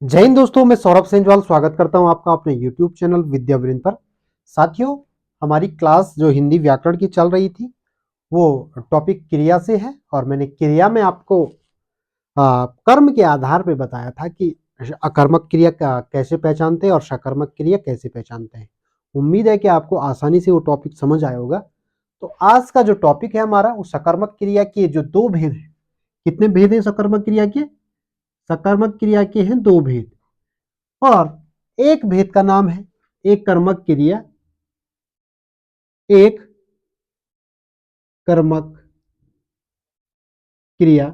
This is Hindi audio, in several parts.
जय हिंद दोस्तों, मैं सौरभ सेंजवाल स्वागत करता हूं आपका अपने YouTube चैनल विद्यावृंद पर। साथियों, हमारी क्लास जो हिंदी व्याकरण की चल रही थी वो टॉपिक क्रिया से है और मैंने क्रिया में आपको कर्म के आधार पे बताया था कि अकर्मक क्रिया कैसे पहचानते हैं और सकर्मक क्रिया कैसे पहचानते हैं। उम्मीद है कि आपको आसानी से वो टॉपिक समझ आया होगा। तो आज का जो टॉपिक है हमारा वो सकर्मक क्रिया के जो दो भेद है। कितने भेद है सकर्मक क्रिया के? सकर्मक क्रिया के हैं दो भेद और एक भेद का नाम है एक कर्मक क्रिया, एक कर्मक क्रिया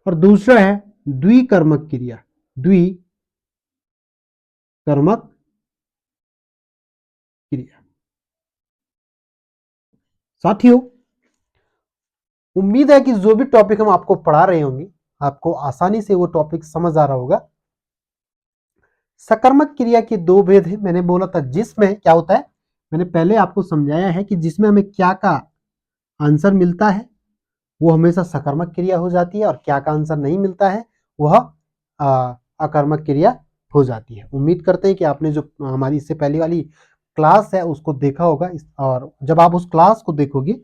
और दूसरा है द्विकर्मक क्रिया। द्विकर्मक क्रिया। साथियों, उम्मीद है कि जो भी टॉपिक हम आपको पढ़ा रहे होंगे आपको आसानी से वो टॉपिक समझ आ रहा होगा। सकर्मक क्रिया के दो भेद है। मैंने बोला था जिसमें क्या होता है, मैंने पहले आपको समझाया है कि जिसमें हमें क्या का आंसर मिलता है वो हमेशा सकर्मक क्रिया हो जाती है और क्या का आंसर नहीं मिलता है वह अकर्मक क्रिया हो जाती है। उम्मीद करते हैं कि आपने जो हमारी इससे पहले वाली क्लास है उसको देखा होगा और जब आप उस क्लास को देखोगे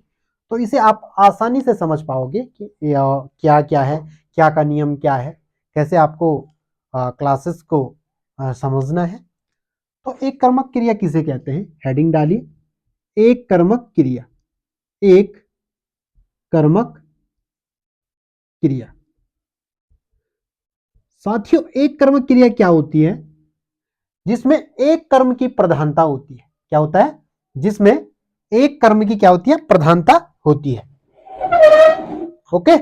तो इसे आप आसानी से समझ पाओगे कि क्या क्या है, क्या का नियम क्या है, कैसे आपको क्लासेस को समझना है। तो एक कर्मक क्रिया किसे कहते हैं? हेडिंग डालिए, एक कर्मक क्रिया। एक कर्मक क्रिया। साथियों, एक कर्मक क्रिया क्या होती है? जिसमें एक कर्म की प्रधानता होती है। क्या होता है? जिसमें एक कर्म की क्या होती है? प्रधानता होती है। ओके,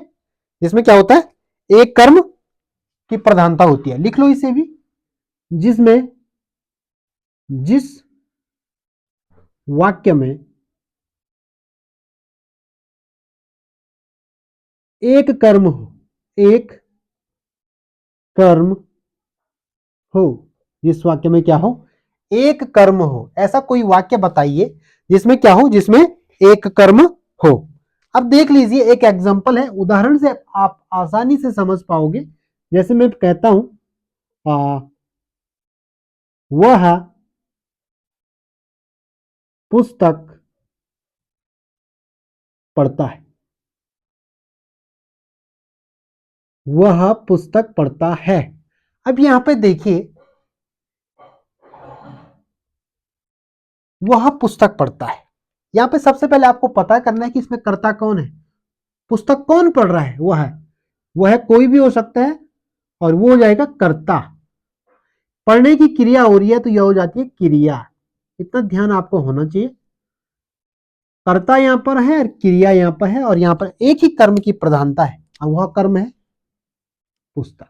जिसमें क्या होता है? एक कर्म की प्रधानता होती है। लिख लो इसे भी। जिसमें जिस वाक्य में एक कर्म हो, एक कर्म हो, जिस वाक्य में क्या हो? एक कर्म हो। ऐसा कोई वाक्य बताइए जिसमें क्या हो? जिसमें एक कर्म हो। अब देख लीजिए, एक एग्जांपल है, उदाहरण से आप आसानी से समझ पाओगे। जैसे मैं कहता हूं वह पुस्तक पढ़ता है। वह पुस्तक पढ़ता है। अब यहां पे देखिए, वह पुस्तक पढ़ता है। यहां पे सबसे पहले आपको पता करना है कि इसमें कर्ता कौन है। पुस्तक कौन पढ़ रहा है? वह कोई भी हो सकता है और वो हो जाएगा कर्ता। पढ़ने की क्रिया हो रही है तो यह हो जाती है क्रिया। इतना ध्यान आपको होना चाहिए। कर्ता यहां पर है और क्रिया यहां पर है और यहां पर एक ही कर्म की प्रधानता है और वह कर्म है पुस्तक।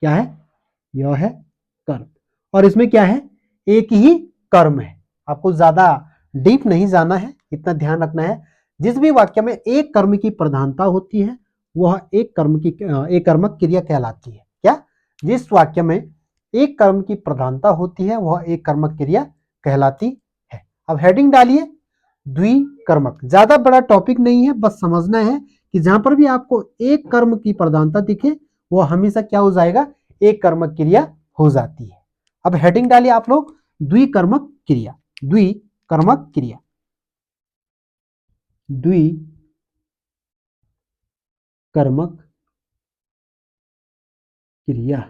क्या है? यह है कर्म। और इसमें क्या है? एक ही कर्म है। आपको ज्यादा डीप नहीं जाना है, इतना ध्यान रखना है। जिस भी वाक्य में एक कर्म की प्रधानता होती है वह एक कर्मक क्रिया कहलाती है। क्या? जिस वाक्य में एक कर्म की प्रधानता होती है वह एक कर्मक क्रिया कहलाती है। अब हेडिंग डालिए, द्विकर्मक। ज्यादा बड़ा टॉपिक नहीं है, बस समझना है कि जहां पर भी आपको एक कर्म की प्रधानता दिखे वह हमेशा क्या हो जाएगा? एक कर्मक क्रिया हो जाती है। अब हेडिंग डालिए आप लोग, द्विकर्मक क्रिया। द्विकर्मक क्रिया। द्विकर्मक क्रिया।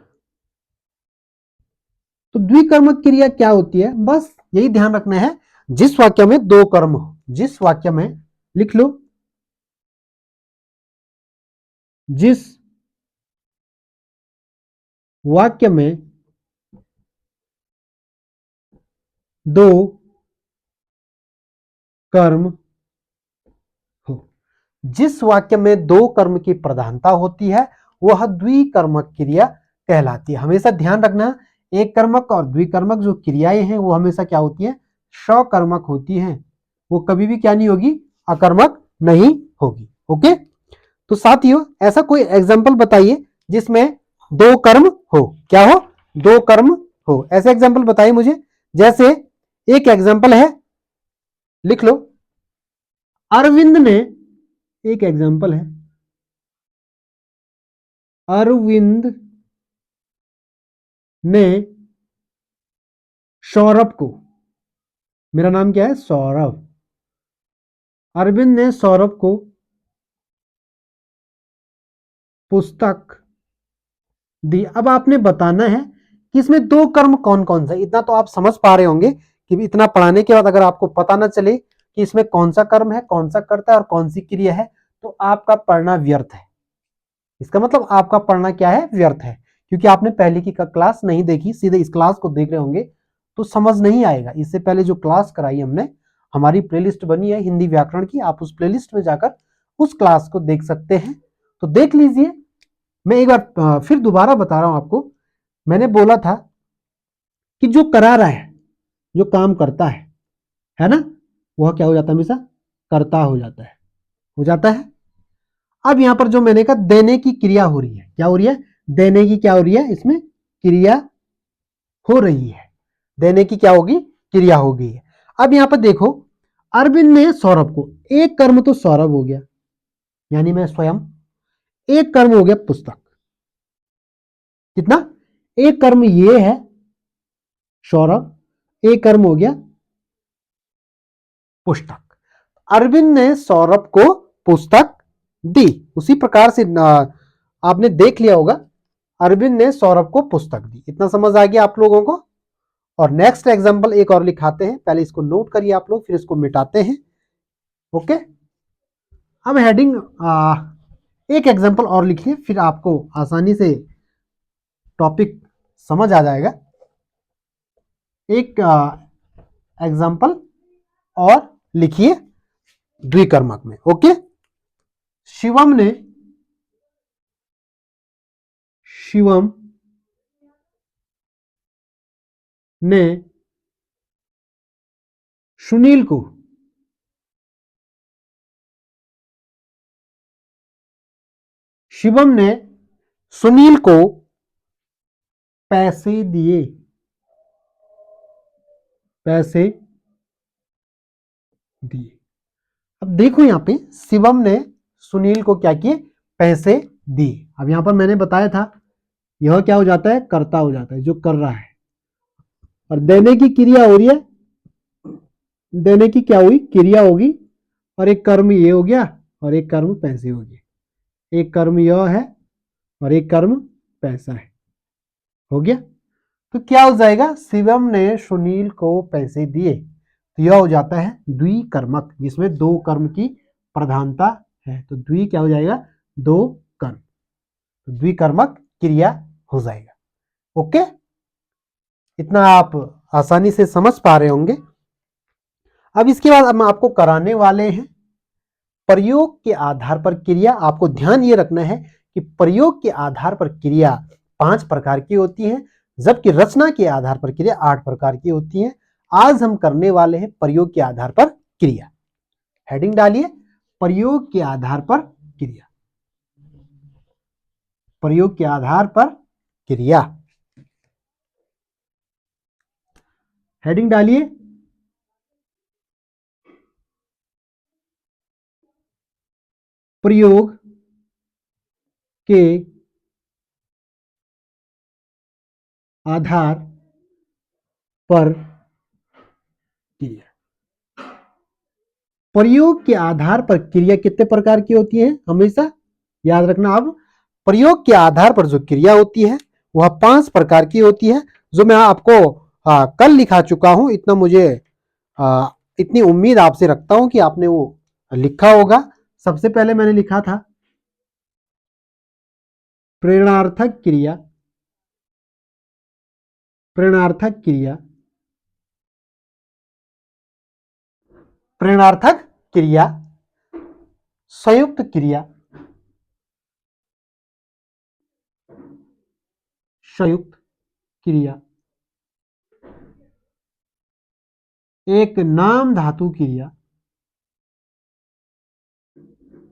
तो द्विकर्मक क्रिया क्या होती है? बस यही ध्यान रखना है, जिस वाक्य में दो कर्म हो। जिस वाक्य में, लिख लो, जिस वाक्य में दो कर्म हो। जिस वाक्य में दो कर्म की प्रधानता होती है वह द्विकर्मक क्रिया कहलाती है। हमेशा ध्यान रखना, एक कर्मक और द्विकर्मक जो क्रियाएं हैं वो हमेशा क्या होती है? सकर्मक होती हैं। वो कभी भी क्या नहीं होगी? अकर्मक नहीं होगी। ओके, तो साथियों, ऐसा कोई एग्जाम्पल बताइए जिसमें दो कर्म हो। क्या हो? दो कर्म हो। ऐसे एग्जाम्पल बताइए मुझे। जैसे एक एग्जाम्पल है, लिख लो, अरविंद ने, एक एग्जाम्पल है, अरविंद ने सौरभ को, मेरा नाम क्या है, सौरभ, अरविंद ने सौरभ को पुस्तक दी। अब आपने बताना है कि इसमें दो कर्म कौन कौन सा है। इतना तो आप समझ पा रहे होंगे कि इतना पढ़ाने के बाद अगर आपको पता ना चले कि इसमें कौन सा कर्म है, कौन सा कर्ता है और कौन सी क्रिया है, तो आपका पढ़ना व्यर्थ है। इसका मतलब आपका पढ़ना क्या है, व्यर्थ है, क्योंकि आपने पहले की क्लास नहीं देखी, सीधे इस क्लास को देख रहे होंगे तो समझ नहीं आएगा। इससे पहले जो क्लास कराई हमने, हमारी प्लेलिस्ट बनी है हिंदी व्याकरण की, आप उस प्लेलिस्ट में जाकर उस क्लास को देख सकते हैं, तो देख लीजिए। मैं एक बार फिर दोबारा बता रहा हूं आपको। मैंने बोला था कि जो करा रहा है, जो काम करता है ना, वह क्या हो जाता है, हमेशा कर्ता हो जाता है, हो जाता है। अब यहां पर जो मैंने कहा देने की क्रिया हो रही है, क्या हो रही है, देने की क्या हो रही है, इसमें क्रिया हो रही है, देने की क्या होगी, क्रिया होगी। अब यहां पर देखो, अरविंद ने सौरभ को, एक कर्म तो सौरभ हो गया, यानी मैं स्वयं, एक कर्म हो गया पुस्तक, कितना, एक कर्म ये है सौरभ, एक कर्म हो गया पुस्तक। अरविंद ने सौरभ को पुस्तक दी। उसी प्रकार से आपने देख लिया होगा, अरविंद ने सौरभ को पुस्तक दी। इतना समझ आ गया आप लोगों को। और नेक्स्ट एग्जांपल एक और लिखाते हैं, पहले इसको नोट करिए आप लोग, फिर इसको मिटाते हैं। ओके, अब हेडिंग एक एग्जांपल और लिखिए, फिर आपको आसानी से टॉपिक समझ आ जाएगा। एक एग्जांपल और लिखिए द्विकर्मक में। ओके, शिवम ने सुनील को शिवम ने सुनील को पैसे दिए, पैसे दिए। अब देखो यहां पे शिवम ने सुनील को क्या किए, पैसे दिए। अब यहां पर मैंने बताया था यह क्या हो जाता है, कर्ता हो जाता है, जो कर रहा है, और देने की क्रिया हो रही है, देने की क्या हुई, क्रिया होगी, और एक कर्म ये हो गया और एक कर्म पैसे हो गए। एक कर्म यह है और एक कर्म पैसा है, हो गया। तो क्या हो जाएगा, शिवम ने सुनील को पैसे दिए, तो यह हो जाता है द्विकर्मक, जिसमें दो कर्म की प्रधानता है। तो द्वि क्या हो जाएगा, दो कर्म, तो द्विकर्मक क्रिया हो जाएगा। ओके, इतना आप आसानी से समझ पा रहे होंगे। अब इसके बाद हम आपको कराने वाले हैं प्रयोग के आधार पर क्रिया। आपको ध्यान ये रखना है कि प्रयोग के आधार पर क्रिया 5 प्रकार की होती है, जबकि रचना के आधार पर क्रिया 8 प्रकार की होती है। आज हम करने वाले हैं प्रयोग के आधार पर क्रिया। हेडिंग डालिए, प्रयोग के आधार पर क्रिया, प्रयोग के आधार पर क्रिया, हेडिंग डालिए, प्रयोग के आधार पर क्रिया। प्रयोग के आधार पर क्रिया कितने प्रकार की होती है, हमेशा याद रखना। अब प्रयोग के आधार पर जो क्रिया होती है वह 5 प्रकार की होती है, जो मैं आपको कल लिखा चुका हूं। इतना मुझे इतनी उम्मीद आपसे रखता हूं कि आपने वो लिखा होगा। सबसे पहले मैंने लिखा था प्रेरणार्थक क्रिया, प्रेरणार्थक क्रिया, प्रेरणार्थक क्रिया, संयुक्त क्रिया, संयुक्त क्रिया, एक नाम धातु क्रिया,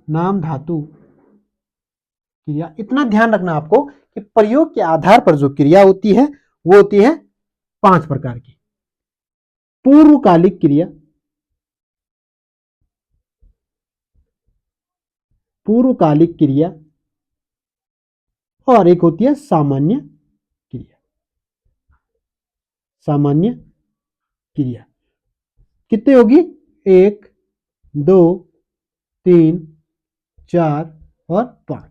नाम धातु क्रिया। इतना ध्यान रखना आपको कि प्रयोग के आधार पर जो क्रिया होती है वो होती है 5 प्रकार की। पूर्वकालिक क्रिया, पूर्वकालिक क्रिया, और एक होती है सामान्य क्रिया। सामान्य क्रिया कितनी होगी? 1, 2, 3, 4 और 5।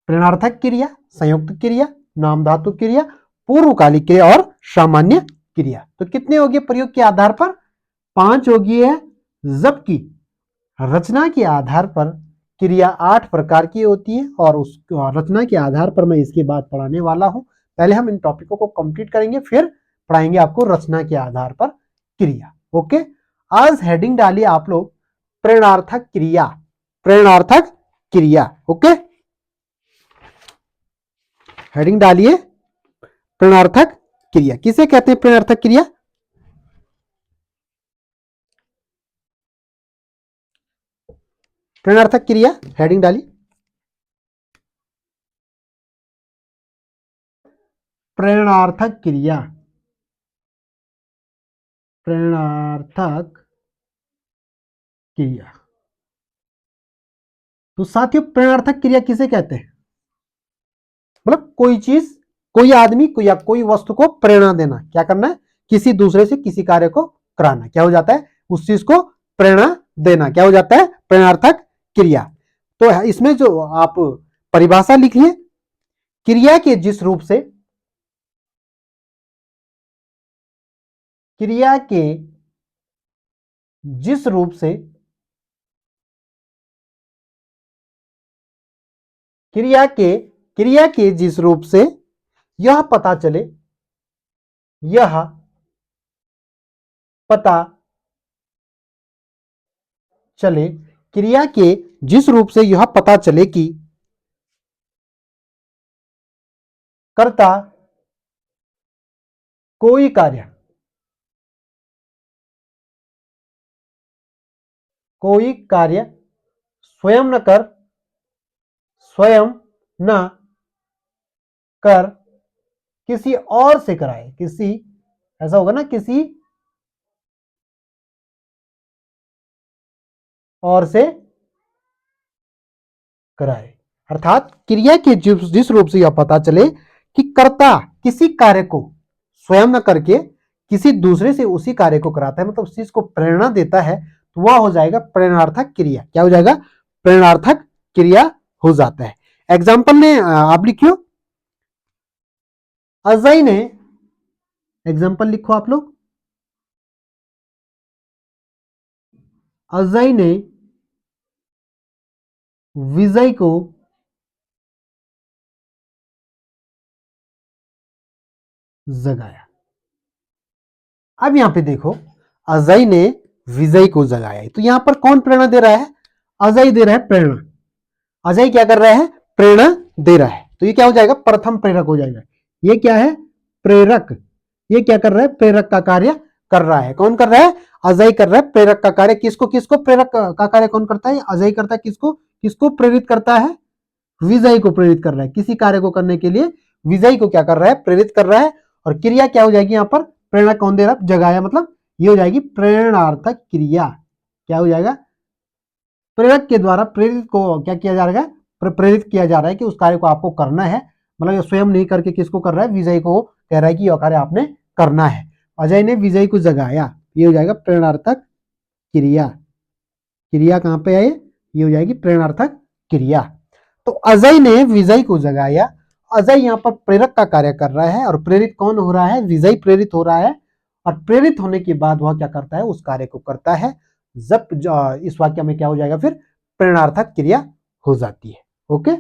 प्रेरणार्थक क्रिया, संयुक्त क्रिया, नामधातु क्रिया, पूर्वकालिक क्रिया और सामान्य क्रिया। तो कितने हो गए प्रयोग के आधार पर? 5 हो गई है। जबकि रचना के आधार पर क्रिया 8 प्रकार की होती है और उस रचना के आधार पर मैं इसके बाद पढ़ाने वाला हूं। पहले हम इन टॉपिकों को कंप्लीट करेंगे, फिर पढ़ाएंगे आपको रचना के आधार पर क्रिया। ओके, आज हेडिंग डालिए आप लोग प्रेरणार्थक क्रिया। प्रेरणार्थक क्रिया, ओके, हेडिंग डालिए प्रेरणार्थक क्रिया। किसे कहते हैं प्रेरणार्थक क्रिया? प्रेरणार्थक क्रिया हेडिंग डालिए। प्रेरणार्थक क्रिया, प्रेरणार्थक क्रिया। तो साथियों प्रेरणार्थक क्रिया किसे कहते हैं? मतलब कोई चीज, कोई आदमी को या कोई वस्तु को प्रेरणा देना। क्या करना है? किसी दूसरे से किसी कार्य को कराना। क्या हो जाता है? उस चीज को प्रेरणा देना। क्या हो जाता है? प्रेरणार्थक क्रिया। तो इसमें जो आप परिभाषा लिखिए, क्रिया के जिस रूप से, क्रिया के जिस रूप से, क्रिया के जिस रूप से यह पता चले, यह पता चले, क्रिया के जिस रूप से यह पता चले कि कर्ता कोई कार्य, कोई कार्य स्वयं न कर, स्वयं न कर किसी और से कराए। किसी, ऐसा होगा ना, किसी और से कराए। अर्थात क्रिया के जिस रूप से यह पता चले कि कर्ता किसी कार्य को स्वयं न करके किसी दूसरे से उसी कार्य को कराता है, मतलब उस चीज को प्रेरणा देता है, तो वह हो जाएगा प्रेरणार्थक क्रिया। क्या हो जाएगा? प्रेरणार्थक क्रिया हो जाता है। एग्जाम्पल ने आप लिखियो, अजय ने, एग्जाम्पल लिखो आप लोग, अजय ने विजय को जगाया। अब यहां पे देखो, अजय ने विजय को जगाया, तो यहां पर कौन प्रेरणा दे रहा है? अजय दे रहा है प्रेरणा। अजय क्या कर रहा है? प्रेरणा दे रहा है। तो ये क्या हो जाएगा? प्रथम प्रेरक हो जाएगा। ये क्या है? प्रेरक। ये क्या कर रहा है? प्रेरक का कार्य कर रहा है। कौन कर रहा है? अजय कर रहा है प्रेरक का कार्य। किसको किसको प्रेरक का कार्य कौन करता है? अजय करता है। किसको किसको प्रेरित करता है? विजय को प्रेरित कर रहा है। किसी कार्य को करने के लिए विजय को क्या कर रहा है? प्रेरित कर रहा है। और क्रिया क्या हो जाएगी यहां पर? प्रेरणा कौन दे रहा है? जगाया, मतलब ये हो जाएगी प्रेरणार्थक क्रिया। क्या हो जाएगा? प्रेरक के द्वारा प्रेरित को क्या किया जा रहा है? प्रेरित किया जा रहा है कि उस कार्य को आपको करना है। मतलब ये स्वयं नहीं करके किसको कर रहा है? विजय को कह रहा है कि यह कार्य आपने करना है। अजय ने विजय को जगाया, ये हो जाएगा प्रेरणार्थक क्रिया। क्रिया कहां पे है? ये हो जाएगी प्रेरणार्थक क्रिया। तो अजय ने विजय को जगाया। अजय यहाँ पर प्रेरक का कार्य कर रहा है और प्रेरित कौन हो रहा है? विजय प्रेरित हो रहा है। और प्रेरित होने के बाद वह क्या करता है? उस कार्य को करता है। जब इस वाक्य में क्या हो जाएगा? फिर प्रेरणार्थक क्रिया हो जाती है। ओके,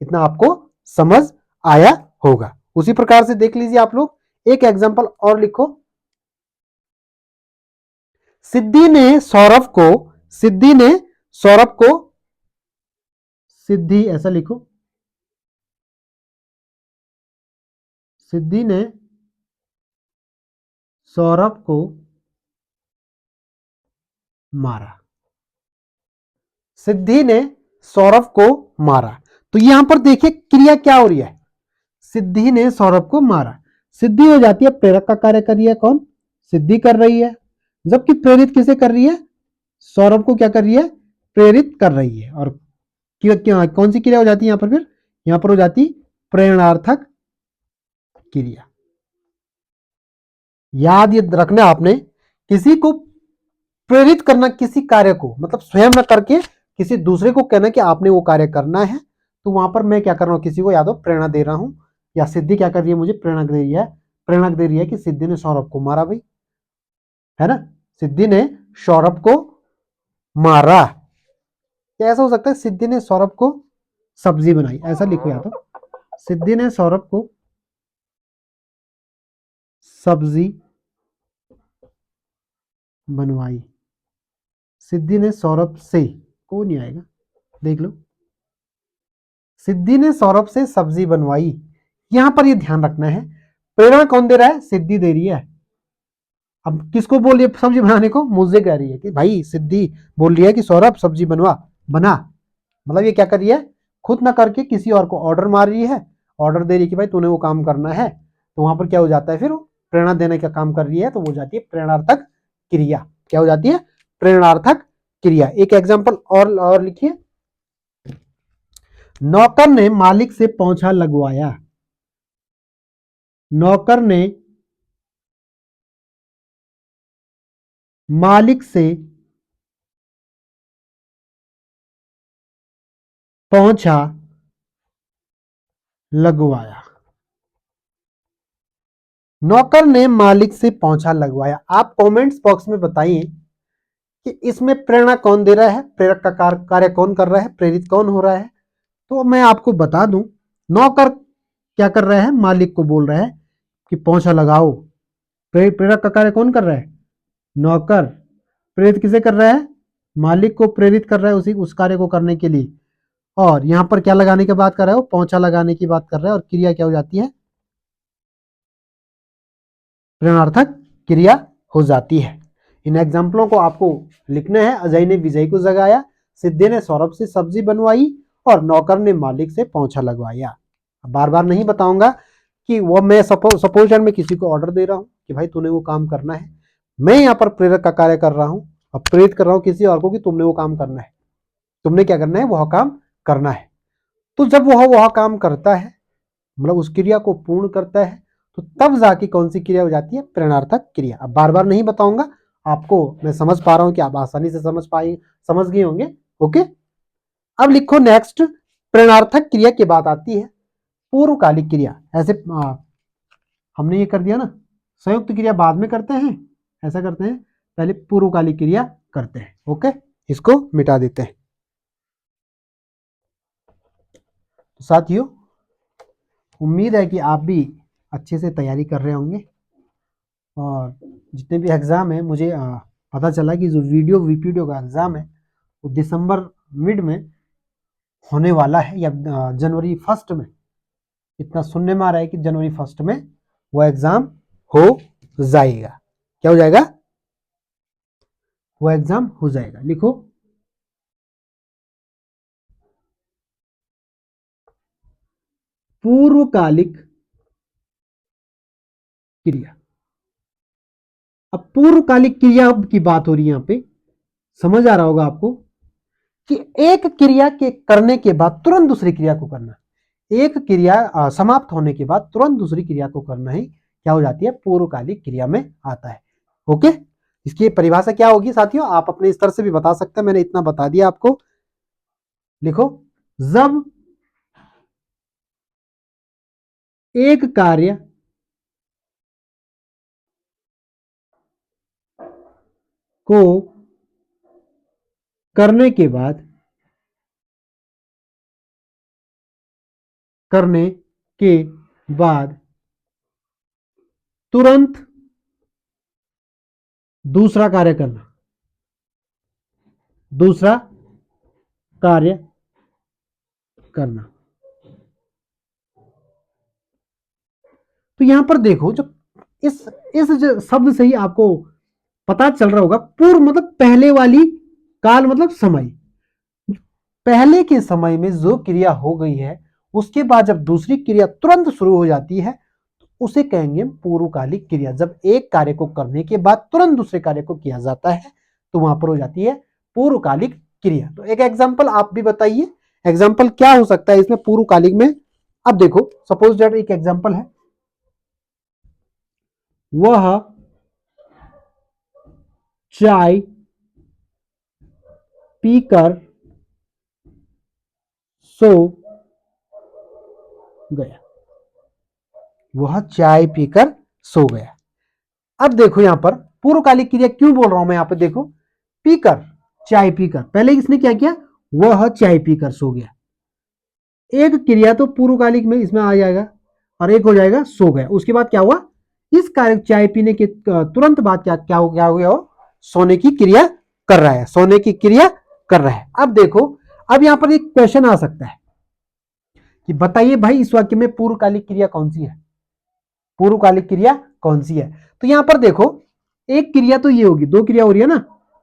इतना आपको समझ आया होगा। उसी प्रकार से देख लीजिए आप लोग, एक एग्जांपल और लिखो। सिद्धि ने सौरभ को, सिद्धि ने सौरभ को, सिद्धि ऐसा लिखो, सिद्धि ने सौरभ को मारा। सिद्धि ने सौरभ को मारा। तो यहां पर देखिए क्रिया क्या हो रही है? सिद्धि ने सौरभ को मारा। सिद्धि हो जाती है प्रेरक का कार्य कर रही है। कौन? सिद्धि कर रही है। जबकि प्रेरित किसे कर रही है? सौरभ को क्या कर रही है? प्रेरित कर रही है। और कौन सी क्रिया हो जाती है यहां पर? फिर यहां पर हो जाती प्रेरणार्थक क्रिया। याद ये रखना आपने, किसी को प्रेरित करना किसी कार्य को, मतलब स्वयं न करके किसी दूसरे को कहना कि आपने वो कार्य करना है, तो वहां पर मैं क्या कर रहा हूं, किसी को या तो प्रेरणा दे रहा हूं, या सिद्धि क्या कर रही है, मुझे प्रेरणा दे रही है। प्रेरणा दे रही है कि सिद्धि ने सौरभ को मारा भाई, है ना, सिद्धि ने सौरभ को मारा। क्या ऐसा हो सकता है, सिद्धि ने सौरभ को सब्जी बनाई, ऐसा लिखो, या तो सिद्धि ने सौरभ को सब्जी बनवाई। सिद्धि ने सौरभ से, को नहीं आएगा, देख लो, सिद्धि ने सौरभ से सब्जी बनवाई। यहां पर ये ध्यान रखना है, प्रेरणा कौन दे रहा है, सिद्धि दे रही है। अब किसको बोल रही है सब्जी बनाने को, मुझे कह रही है कि भाई सिद्धि बोल रही है कि सौरभ सब्जी बनवा, बना, मतलब ये क्या कर रही है, खुद ना करके किसी और को ऑर्डर मार रही है, ऑर्डर दे रही है कि भाई तूने वो काम करना है, तो वहां पर क्या हो जाता है, फिर प्रेरणा देने का काम कर रही है, तो वो जाती है प्रेरणार्थक क्रिया। क्या हो जाती है, प्रेरणार्थक क्रिया। एक एग्जाम्पल और लिखिए, नौकर ने मालिक से पोंछा लगवाया। नौकर ने मालिक से पोंछा लगवाया। नौकर ने मालिक से पोंछा लगवाया। आप कमेंट्स बॉक्स में बताइए कि इसमें प्रेरणा कौन दे रहा है, प्रेरक का कार्य कौन कर रहा है, प्रेरित कौन हो रहा है। तो मैं आपको बता दूं, नौकर क्या कर रहा है, मालिक को बोल रहा है कि पोंछा लगाओ। प्रेरक का कार्य कौन कर रहा है, नौकर। प्रेरित किसे कर रहा है, मालिक को प्रेरित कर रहा है उस कार्य को करने के लिए। और यहां पर क्या लगाने की बात कर रहा है, वो पोंछा लगाने की बात कर रहा है, और क्रिया क्या हो जाती है, प्रेरणार्थक क्रिया हो जाती है। इन एग्जाम्पलों को आपको लिखना है। अजय ने विजय को जगाया, सिद्धि ने सौरभ से सब्जी बनवाई, और नौकर ने मालिक से पोंछा लगवाया। बार बार नहीं बताऊंगा कि वो मैं सपोज मैं किसी को ऑर्डर दे रहा हूं कि भाई तूने वो काम करना है, मैं यहाँ पर प्रेरक का कार्य कर रहा हूं, और प्रेरित कर रहा हूं किसी और को कि तुमने वो काम करना है, तुमने क्या करना है, वह काम करना है। तो जब वह काम करता है, मतलब उस क्रिया को पूर्ण करता है, तो तब जाके कौन सी क्रिया हो जाती है, प्रेरणार्थक क्रिया। अब बार बार नहीं बताऊंगा, आपको मैं समझ पा रहा हूं कि आप आसानी से समझ गए होंगे। ओके, अब लिखो नेक्स्ट, प्रेरणार्थक क्रिया की बात आती है पूर्वकालिक क्रिया। ऐसे हमने ये कर दिया ना, संयुक्त क्रिया बाद में करते हैं, ऐसा करते हैं, पहले पूर्वकालिक क्रिया करते हैं। ओके, इसको मिटा देते हैं। तो साथियों, उम्मीद है कि आप भी अच्छे से तैयारी कर रहे होंगे, और जितने भी एग्ज़ाम है, मुझे पता चला कि जो वीपीडीओ का एग्ज़ाम है वो दिसंबर मिड में होने वाला है, या जनवरी फर्स्ट में, इतना सुनने में आ रहा है कि जनवरी फर्स्ट में वो एग्ज़ाम हो जाएगा। क्या हो जाएगा, वो एग्ज़ाम हो जाएगा। लिखो, पूर्वकालिक क्रिया। अब पूर्वकालिक क्रिया की बात हो रही है, यहां पे समझ आ रहा होगा आपको कि एक क्रिया के करने के बाद तुरंत दूसरी क्रिया को करना, एक क्रिया समाप्त होने के बाद तुरंत दूसरी क्रिया को करना ही क्या हो जाती है, पूर्वकालिक क्रिया में आता है। ओके, इसकी परिभाषा क्या होगी साथियों, आप अपने स्तर से भी बता सकते हैं, मैंने इतना बता दिया आपको। लिखो, जब एक कार्य को करने के बाद तुरंत दूसरा कार्य करना, दूसरा कार्य करना। तो यहां पर देखो, जब इस शब्द से ही आपको पता चल रहा होगा, पूर्व मतलब पहले वाली, काल मतलब समय, पहले के समय में जो क्रिया हो गई है उसके बाद जब दूसरी क्रिया तुरंत शुरू हो जाती है, तो उसे कहेंगे पूर्वकालिक क्रिया। जब एक कार्य को करने के बाद तुरंत दूसरे कार्य को किया जाता है, तो वहां पर हो जाती है पूर्वकालिक क्रिया। तो एक एग्जाम्पल आप भी बताइए, एग्जाम्पल क्या हो सकता है इसमें पूर्वकालिक में अब देखो सपोज दैट एक एग्जांपल है, वह चाय पीकर सो गया। वह चाय पीकर सो गया। अब देखो यहां पर पूर्वकालिक क्रिया क्यों बोल रहा हूं मैं, यहां पर देखो पीकर, चाय पीकर, पहले इसने क्या किया, वह चाय पीकर सो गया। एक क्रिया तो पूर्वकालिक में इसमें आ जाएगा और एक हो जाएगा सो गया। उसके बाद क्या हुआ, इस कार्य चाय पीने के तुरंत बाद क्या क्या हो गया, वो सोने की क्रिया कर रहा है, सोने की क्रिया कर रहा है। अब देखो, अब यहां पर एक क्वेश्चन आ सकता है कि बताइए भाई इस वाक्य में पूर्वकालिक क्रिया कौन सी है, पूर्वकालिक क्रिया कौन सी है। तो यहां पर देखो एक क्रिया तो ये होगी, दो क्रिया हो रही है ना,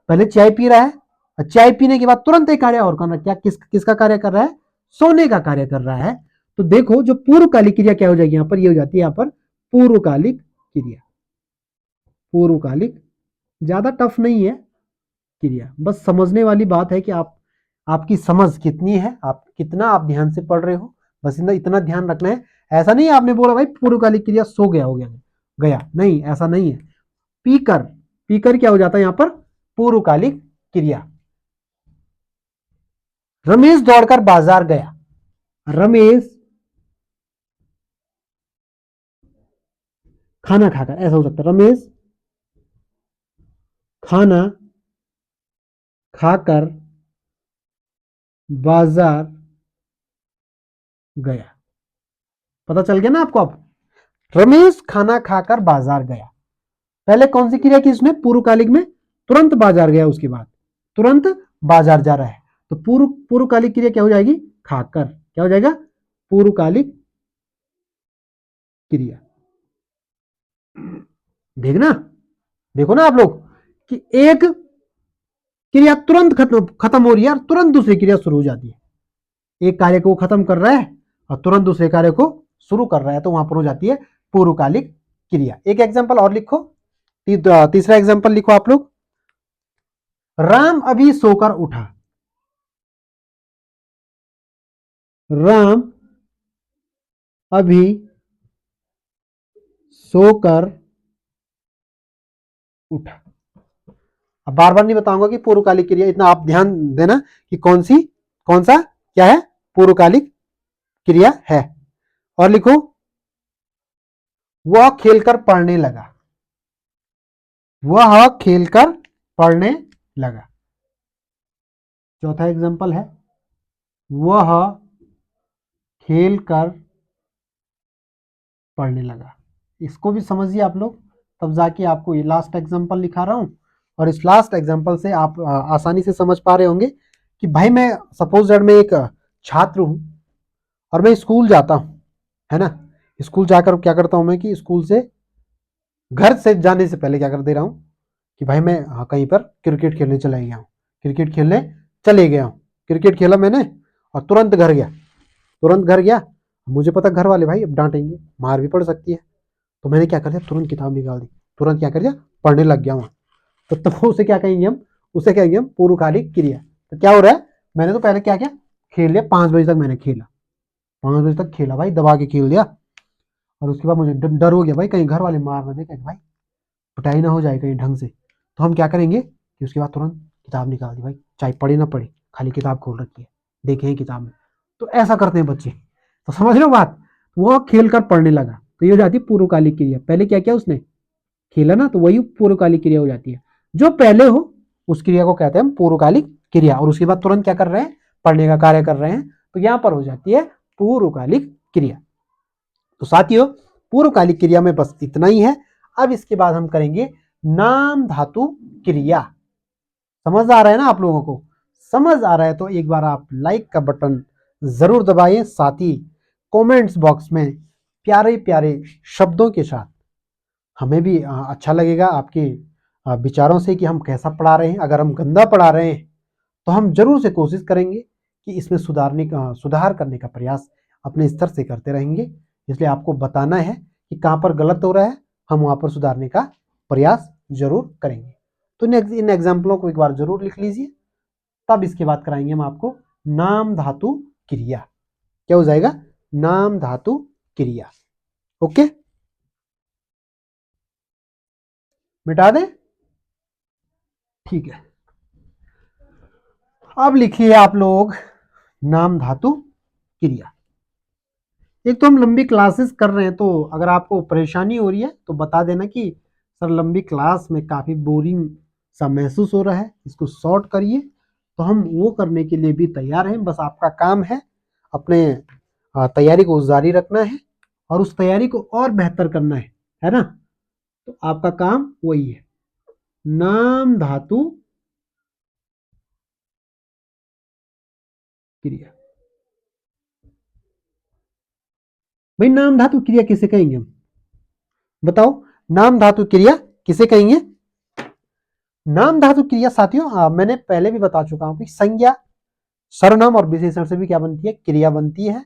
पहले चाय पी रहा है और चाय पीने के बाद तुरंत एक कार्य और करना, क्या किसका कार्य कर रहा है, सोने का कार्य कर रहा है। तो देखो जो पूर्वकालिक क्रिया क्या हो जाएगी यहां पर, ये हो जाती है यहां पर पूर्वकालिक क्रिया। पूर्वकालिक ज्यादा टफ नहीं है क्रिया, बस समझने वाली बात है कि आपकी समझ कितनी है, आप कितना आप ध्यान से पढ़ रहे हो, बस इतना ध्यान रखना है। ऐसा नहीं है आपने बोला भाई पूर्वकालिक क्रिया सो गया हो गया, नहीं ऐसा नहीं है। पीकर, पीकर क्या हो जाता है यहां पर पूर्वकालिक क्रिया। रमेश दौड़कर बाजार गया। रमेश खाना खाकर, ऐसा हो सकता है रमेश खाना खाकर बाजार गया। पता चल गया ना आपको। अब रमेश खाना खाकर बाजार गया, पहले कौन सी क्रिया की इसमें, पूर्वकालिक में तुरंत बाजार गया, उसके बाद तुरंत बाजार जा रहा है। तो पूर्वकालिक क्रिया क्या हो जाएगी, खाकर, क्या हो जाएगा पूर्वकालिक क्रिया। देखना, देखो ना आप लोग कि एक क्रिया तुरंत खत्म हो रही है और तुरंत दूसरी क्रिया शुरू हो जाती है। एक कार्य को खत्म कर रहा है और तुरंत दूसरे कार्य को शुरू कर रहा है, तो वहां पर हो जाती है पूर्वकालिक क्रिया। एक एग्जांपल और लिखो, तीसरा एग्जांपल लिखो आप लोग। राम अभी सोकर उठा। राम अभी सोकर उठा। अब बार बार नहीं बताऊंगा कि पूर्वकालिक क्रिया, इतना आप ध्यान देना कि कौन सा क्या है पूर्वकालिक क्रिया है। और लिखो वह खेलकर पढ़ने लगा। वह खेलकर पढ़ने लगा। चौथा एग्जांपल है वह खेलकर पढ़ने लगा। इसको भी समझिए आप लोग, तब जाके आपको ये लास्ट एग्जांपल लिखा रहा हूं और इस लास्ट एग्जांपल से आप आसानी से समझ पा रहे होंगे कि भाई मैं सपोज दैट मैं एक छात्र हूं और मैं स्कूल जाता हूं, है ना। स्कूल जाकर क्या करता हूं मैं कि स्कूल से घर से जाने से पहले क्या कर दे रहा हूं कि भाई मैं कहीं पर क्रिकेट खेलने चला गया हूं, क्रिकेट खेलने चले गया हूं, क्रिकेट खेला मैंने और तुरंत घर गया, तुरंत घर गया। मुझे पता घर वाले भाई अब डांटेंगे, मार भी पड़ सकती है, तो मैंने क्या कर दिया, तुरंत किताब निकाल दी, तुरंत क्या कर दिया, पढ़ने लग गया वहां। तो तब उसे क्या कहेंगे हम, उसे कहेंगे हम पूर्वकालिक क्रिया। तो क्या हो रहा है, मैंने तो पहले क्या किया, खेल लिया, 5 बजे तक मैंने खेला, 5 बजे तक खेला भाई, दबा के खेल दिया। और उसके बाद मुझे डर हो गया भाई कहीं घर वाले मार ना दे, कहीं भाई पिटाई ना हो जाए कहीं ढंग से। तो हम क्या करेंगे कि उसके बाद तुरंत किताब निकाल दी भाई, चाहे पढ़े ना पढ़े, खाली किताब खोल रखी है, देखे हैं किताब में। तो ऐसा करते हैं बच्चे, तो समझ लो बात। वो खेल कर पढ़ने लगा, तो ये हो जाती है पूर्वकालिक क्रिया। पहले क्या किया उसने, खेला ना, तो वही पूर्वकालिक क्रिया हो जाती है। जो पहले हो उस क्रिया को कहते हैं हम पूर्वकालिक क्रिया, और उसके बाद तुरंत क्या कर रहे हैं, पढ़ने का कार्य कर रहे हैं, तो यहां पर हो जाती है पूर्वकालिक क्रिया। तो साथियों पूर्वकालिक क्रिया में बस इतना ही है। अब इसके बाद हम करेंगे नाम धातु क्रिया। समझ आ रहा है ना आप लोगों को, समझ आ रहा है तो एक बार आप लाइक का बटन जरूर दबाइए, साथ ही कमेंट्स बॉक्स में प्यारे प्यारे शब्दों के साथ हमें भी अच्छा लगेगा आपके विचारों से कि हम कैसा पढ़ा रहे हैं। अगर हम गंदा पढ़ा रहे हैं तो हम जरूर से कोशिश करेंगे कि इसमें सुधार करने का प्रयास अपने स्तर से करते रहेंगे। इसलिए आपको बताना है कि कहाँ पर गलत हो रहा है, हम वहाँ पर सुधारने का प्रयास जरूर करेंगे। तो इन एग्जाम्पलों को एक बार जरूर लिख लीजिए, तब इसके बाद कराएंगे हम आपको नाम धातु क्रिया। क्या हो जाएगा, नाम धातु क्रिया। ओके, मिटा दें, ठीक है। अब लिखिए आप लोग नाम धातु क्रिया। एक तो हम लंबी क्लासेस कर रहे हैं, तो अगर आपको परेशानी हो रही है तो बता देना कि सर लंबी क्लास में काफ़ी बोरिंग सा महसूस हो रहा है, इसको शॉर्ट करिए। तो हम वो करने के लिए भी तैयार हैं, बस आपका काम है अपने तैयारी को जारी रखना है और उस तैयारी को और बेहतर करना है ना। तो आपका काम वही है, नाम धातु क्रिया। भाई नाम धातु क्रिया किसे कहेंगे हम, बताओ, नाम धातु क्रिया किसे कहेंगे? नाम धातु क्रिया साथियों, मैंने पहले भी बता चुका हूं कि संज्ञा, सर्वनाम और विशेषण से भी क्या बनती है, क्रिया बनती है।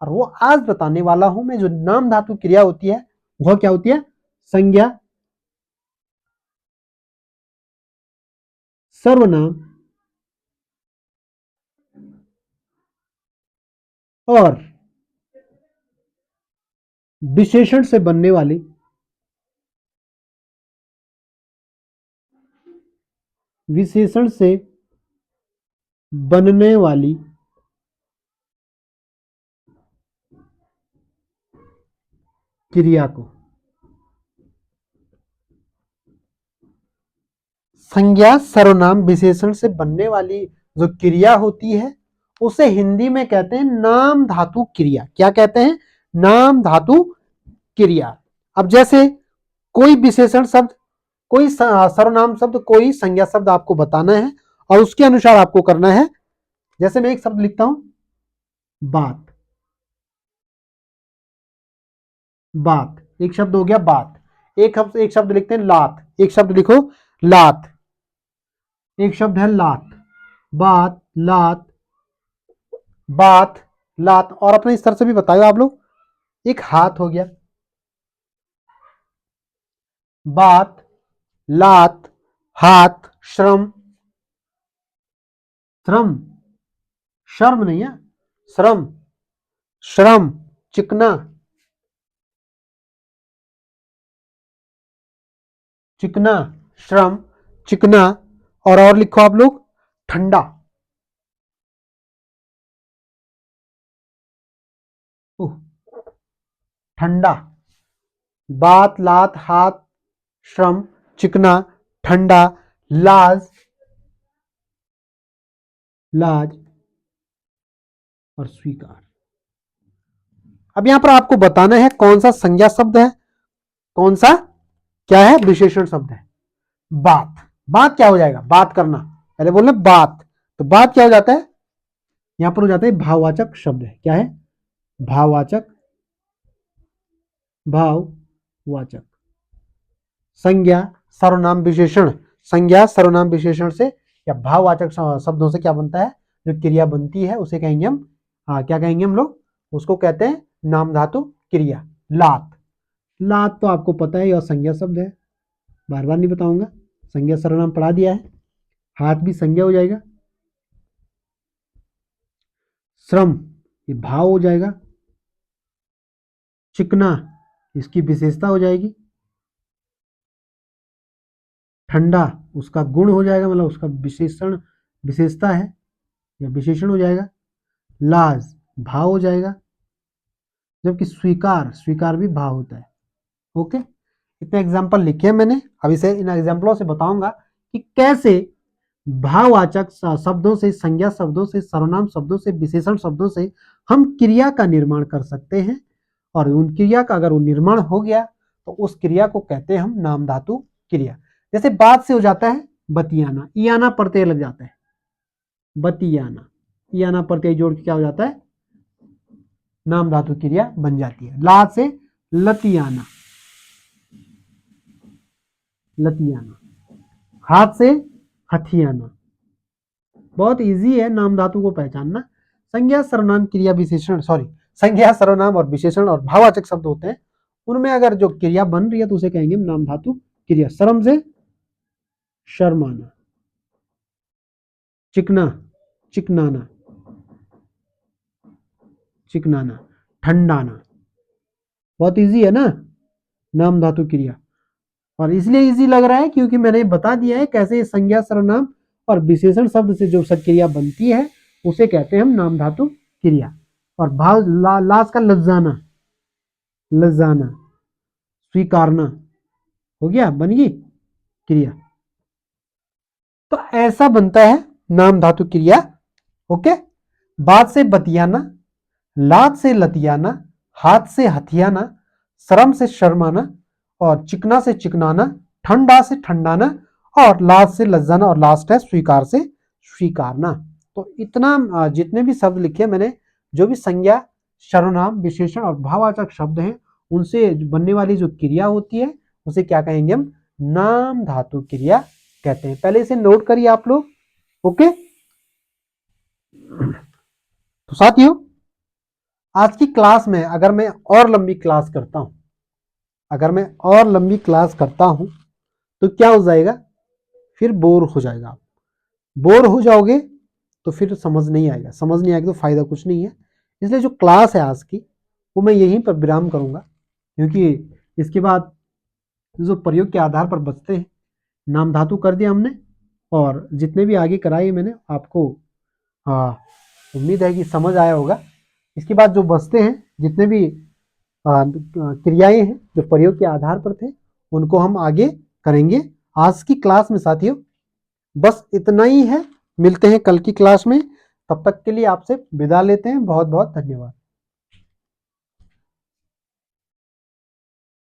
और वो आज बताने वाला हूं मैं, जो नाम धातु क्रिया होती है वह क्या होती है, संज्ञा, सर्वनाम और विशेषण से बनने वाली विशेषण से बनने वाली क्रिया को संज्ञा, सर्वनाम, विशेषण से बनने वाली जो क्रिया होती है उसे हिंदी में कहते हैं नाम धातु क्रिया। क्या कहते हैं, नाम धातु क्रिया। अब जैसे कोई विशेषण शब्द, कोई सर्वनाम शब्द, कोई संज्ञा शब्द आपको बताना है और उसके अनुसार आपको करना है। जैसे मैं एक शब्द लिखता हूं, बात, बात एक शब्द हो गया, बात। एक शब्द लिखते हैं लात, एक शब्द लिखो लात, एक शब्द है लात, बात, लात, बात, लात। और अपने इस तरह से भी बताओ आप लोग, एक हाथ हो गया, बात, लात, हाथ, श्रम, श्रम, शर्म नहीं है, श्रम, श्रम, चिकना, चिकना, श्रम, चिकना। और लिखो आप लोग ठंडा, ठंडा, बात, लात, हाथ, श्रम, चिकना, ठंडा, लाज, लाज और स्वीकार। अब यहां पर आपको बताना है कौन सा संज्ञा शब्द है, कौन सा क्या है, विशेषण शब्द है। बात, बात क्या हो जाएगा, बात करना, पहले बोलना बात, तो बात क्या हो जाता है, यहां पर हो जाता है भाववाचक शब्द है। क्या है, भाववाचक, भाववाचक। संज्ञा, सर्वनाम, विशेषण, संज्ञा, सर्वनाम, विशेषण से या भाववाचक शब्दों से क्या बनता है, जो क्रिया बनती है उसे कहेंगे हम, क्या कहेंगे हम लोग, उसको कहते हैं नाम धातु क्रिया। लात, लात तो आपको पता है यह संज्ञा शब्द है, बार बार नहीं बताऊंगा, संज्ञा सर्वनाम पढ़ा दिया है। हाथ भी संज्ञा हो जाएगा, श्रम ये भाव हो जाएगा, चिकना इसकी विशेषता हो जाएगी, ठंडा उसका गुण हो जाएगा, मतलब उसका विशेषण, विशेषता है या विशेषण हो जाएगा, लाज भाव हो जाएगा, जबकि स्वीकार, स्वीकार भी भाव होता है। ओके, इतने एग्जाम्पल लिखे हैं मैंने, अब इसे इन एग्जाम्पलों से बताऊंगा कि कैसे भाववाचक शब्दों से, संज्ञा शब्दों से, सर्वनाम शब्दों से, विशेषण शब्दों से हम क्रिया का निर्माण कर सकते हैं। और उन क्रिया का अगर वो निर्माण हो गया तो उस क्रिया को कहते हैं हम नाम धातु क्रिया। जैसे बात से हो जाता है बतियाना, इयाना प्रत्यय लग जाता है, बतियाना, इयाना प्रत्यय जोड़ के क्या हो जाता है, नाम धातु क्रिया बन जाती है। लात से लतियाना, लतियाना, हाथ से हथियाना। बहुत इजी है नाम धातु को पहचानना। संज्ञा, सर्वनाम, क्रिया, विशेषण, सॉरी, संज्ञा, सर्वनाम और विशेषण और भाववाचक शब्द होते हैं, उनमें अगर जो क्रिया बन रही है तो उसे कहेंगे नाम धातु क्रिया। शर्म से शर्माना, चिकना, चिकनाना, चिकनाना, ठंडाना। बहुत इजी है ना नाम धातु क्रिया, और इसलिए इजी लग रहा है क्योंकि मैंने बता दिया है कैसे संज्ञा सर्वनाम और विशेषण शब्द से जो क्रिया बनती है उसे कहते हैं हम नाम धातु क्रिया। और भाव लास्ट का लज्जाना, लज्जाना स्वीकारना, हो गया, बन गई क्रिया। तो ऐसा बनता है नाम धातु क्रिया। ओके, बात से बतियाना, लात से लतियाना, हाथ से हथियाना, शर्म से शर्माना, और चिकना से चिकनाना, ठंडा से ठंडाना, और लात से लज्जाना, और लास्ट है स्वीकार से स्वीकारना। तो इतना जितने भी शब्द लिखे मैंने, जो भी संज्ञा सर्वनाम विशेषण और भाववाचक शब्द हैं उनसे बनने वाली जो क्रिया होती है उसे क्या कहेंगे हम, नाम धातु क्रिया कहते हैं। पहले इसे नोट करिए आप लोग। ओके, तो साथियों आज की क्लास में अगर मैं और लंबी क्लास करता हूं, अगर मैं और लंबी क्लास करता हूं तो क्या हो जाएगा, फिर बोर हो जाएगा। आप बोर हो जाओगे तो फिर समझ नहीं आएगा, समझ नहीं आएगा तो फायदा कुछ नहीं है। इसलिए जो क्लास है आज की वो मैं यहीं पर विराम करूंगा, क्योंकि इसके बाद जो प्रयोग के आधार पर बचते हैं, नाम धातु कर दिया हमने, और जितने भी आगे कराए मैंने आपको उम्मीद है कि समझ आया होगा। इसके बाद जो बचते हैं, जितने भी क्रियाएं हैं जो प्रयोग के आधार पर थे, उनको हम आगे करेंगे आज की क्लास में। साथियों बस इतना ही है, मिलते हैं कल की क्लास में, तब तक के लिए आपसे विदा लेते हैं। बहुत बहुत धन्यवाद।